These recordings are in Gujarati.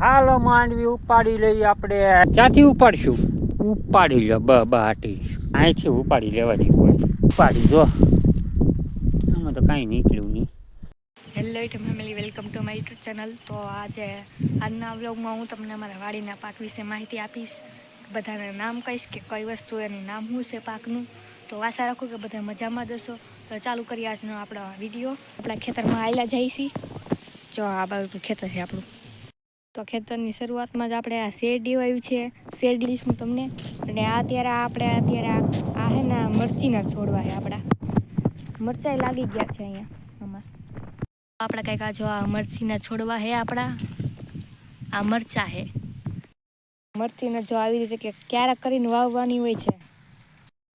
હાલો માંડવી ઉપાડી લઈએ આપણે. ક્યાંથી ઉપાડશું? ઉપાડી લો બાટી અહીંથી ઉપાડી લેવાની હોય. ઉપાડી જો આમાં તો કાંઈ નીકળ્યું નહીં. Hello family, welcome to my YouTube channel. તો આજના વ્લોગમાં હું તમને અમારા વાડીના પાક વિશે માહિતી આપીશ. બધાને નામ કહીશ કે કઈ વસ્તુ એનું નામ શું છે પાકનું. તો આશા રાખું કે બધા મજામાં જ હશો. તો ચાલુ કરીએ આજનો આપણો વિડીયો. આપણા ખેતરમાં આવેલા જઈશી. જો આ બાજુ ખેતર છે આપણું. તો ખેતરની શરૂઆતમાં જ આપણે આ શેરડી વાવ્યું છે. શેરડી લઈશું તમને. અને અત્યારે આ છે ને મરચીના છોડવા છે આપણા. મરચાઈ લાગી ગયા છે અહીંયા આમાં. આપણા કંઈક આ જો આ મરચીના છોડવા હે આપણા. આ મરચા હે. મરચીને જો આવી રીતે કે ક્યારેક કરીને વાવવાની હોય છે.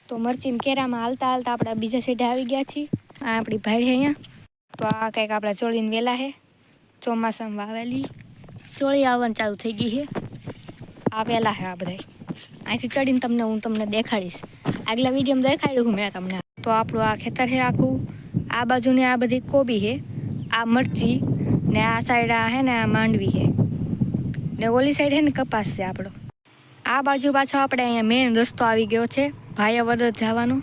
તો મરચીને કેરામાં હાલતા હાલતા આપણે બીજા સાઈડે આવી ગયા છીએ. આ આપણી ભાઈ છે અહીંયા. તો આ કંઈક આપણે ચોળીને વેલા છે. ચોમાસામાં વાવેલી ચોળી આવવાનું ચાલુ થઈ ગઈ છે. આ વેલા છે આ બધા. અહીંથી ચડીને હું તમને દેખાડીશ. આગલા વિડીયોમાં દેખાડ્યું મેં તમને. તો આપણું આ ખેતર છે આખું. આ બાજુને આ બધી કોબી છે. આ મરચી ને આ સાઈડ આ હે ને આ માંડવી છે ને ઓલી સાઈડ હે ને કપાસ છે આપણો. આ બાજુ પાછો આપણે અહીંયા મેન રસ્તો આવી ગયો છે ભાયાવદર જવાનો.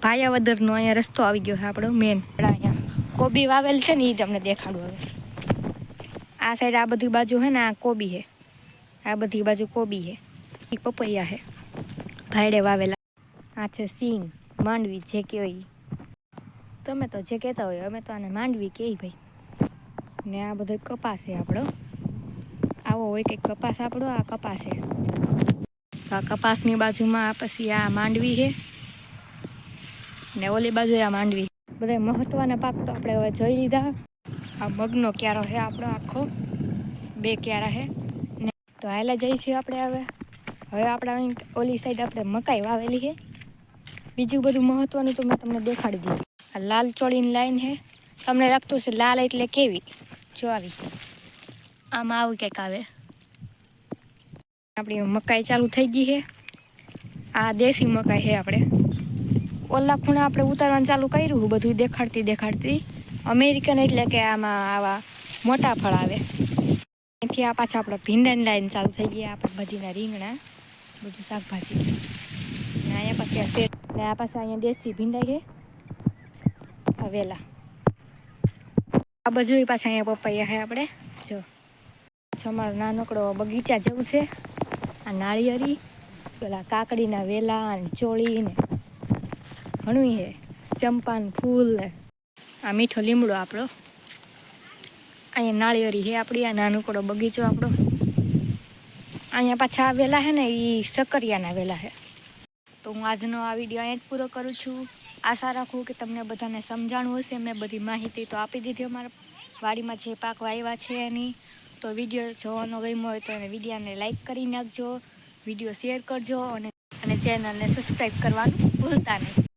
ભાયાવદરનો અહીંયા રસ્તો આવી ગયો છે આપણો મેન. અહીંયા કોબી વાવેલ છે ને એ તમને દેખાડું હવે. આ સાઈડ આ બધી બાજુ છે ને આ કોબી છે. આ બધી બાજુ કોબી છે. એ પપૈયા છે ભાયડે વાવેલા. આ છે સિંગ માંડવી જે કહેવાય. તમે તો જે કહેતા હોય, અમે તો આને માંડવી કહીએ ભાઈ. ને આ બધો કપાસ છે આપણો. આવો હોય કંઈક કપાસ આપણો. આ કપાસ છે. આ કપાસની બાજુમાં આ પછી આ માંડવી છે ને ઓલી બાજુ આ માંડવી. બધા મહત્વના પાક તો આપણે હવે જોઈ લીધા. આ મગનો ક્યારો છે આપણો આખો. 2 ક્યારા છે ને. તો હાલા જઈશું આપણે હવે આપણે ઓલી સાઈડ આપણે મકાઈ વાવેલી છે. બીજું બધું મહત્વનું તો મેં તમને દેખાડી દીધું. આ લાલ ચોળીની લાઈન છે. તમને લાગતું છે લાલ એટલે કેવી? જો આવી આમાં આવું કંઈક આવે. આપણી મકાઈ ચાલુ થઈ ગઈ છે. આ દેશી મકાઈ છે આપણે. ઓલા ખૂણા આપણે ઉતારવાનું ચાલુ કર્યું બધું દેખાડતી. અમેરિકન એટલે કે આમાં આવા મોટા ફળ આવે. અહીંથી આ પાછા આપણે ભીંડાની લાઈન ચાલુ થઈ ગઈ. આપણે ભાજીના રીંગણા બધું શાકભાજી ને અહીંયા પછી આ પાછા અહીંયા દેશી ભીંડા છે. વેલા આ બાજુ પાછા અહીંયા પપૈયા છે આપણે. જો અમારો નાનકડો બગીચા જેવું છે. આ નાળિયેરી પેલા કાકડીના વેલા અને ચોળી ને ઘણું છે. ચંપાનું ફૂલ ને આ મીઠો લીમડો આપણો. અહીંયા નાળિયેરી છે આપણી. આ નાનકડો બગીચો આપણો. અહીંયા પાછા આ વેલા છે ને એ સકરિયાના વેલા છે. તો હું આજનો આ વિડીયો અહીંયા જ પૂરો કરું છું. આશા રાખું કે તમને બધાને સમજાણું હશે. મેં બધી માહિતી તો આપી દીધી અમારા વાડીમાં જે પાક વાવ્યા છે એની. તો વિડીયો જોવાનો ગમ્યો હોય તો એને વિડીયોને લાઈક કરી નાખજો. વિડીયો શેર કરજો અને ચેનલને સબસ્ક્રાઈબ કરવાનું ભૂલતા નહીં.